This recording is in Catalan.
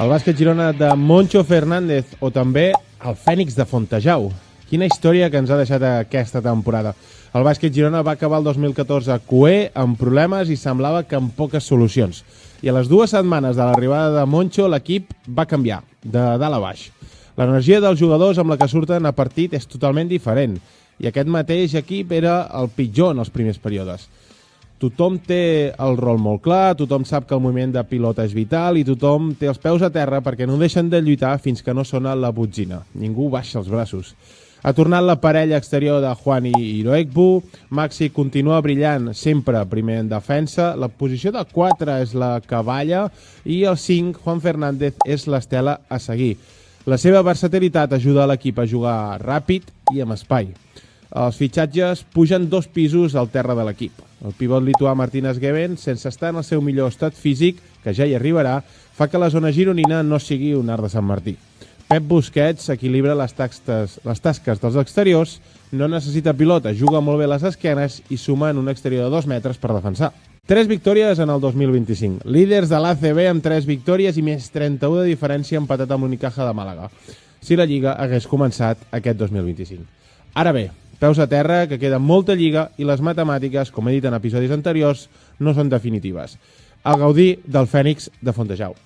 El bàsquet Girona de Moncho Fernández o també el Fènix de Fontejau. Quina història que ens ha deixat aquesta temporada. El bàsquet Girona va acabar el 2014 coer, amb problemes i semblava que amb poques solucions. I a les 2 setmanes de l'arribada de Moncho l'equip va canviar, de dalt a baix. L'energia dels jugadors amb la que surten a partit és totalment diferent i aquest mateix equip era el pitjor en els primers períodes. Tothom té el rol molt clar, tothom sap que el moviment de pilota és vital i tothom té els peus a terra perquè no deixen de lluitar fins que no sona la botzina. Ningú baixa els braços. Ha tornat la parella exterior de Juan i Iroegbu, Maxi continua brillant sempre primer en defensa, la posició de 4 és la que balla i el 5, Juan Fernández, és l'estela a seguir. La seva versatilitat ajuda a l'equip a jugar ràpid i amb espai. Els fitxatges pugen 2 pisos al terra de l'equip. El pivot lituà Martínez Geben, sense estar en el seu millor estat físic, que ja hi arribarà, fa que la zona gironina no sigui un art de Sant Martí. Pep Busquets equilibra les tasques dels exteriors, no necessita pilota, juga molt bé les esquenes i suma en un exterior de 2 metres per defensar. 3 victòries en el 2025. Líders de l'ACB amb 3 victòries i més 31 de diferència empatat amb l'Unicaja de Màlaga, si la Lliga hagués començat aquest 2025. Ara bé, peus a terra, que queda molta Lliga i les matemàtiques, com he dit en episodis anteriors, no són definitives. A gaudir del Fènix de Fontejau.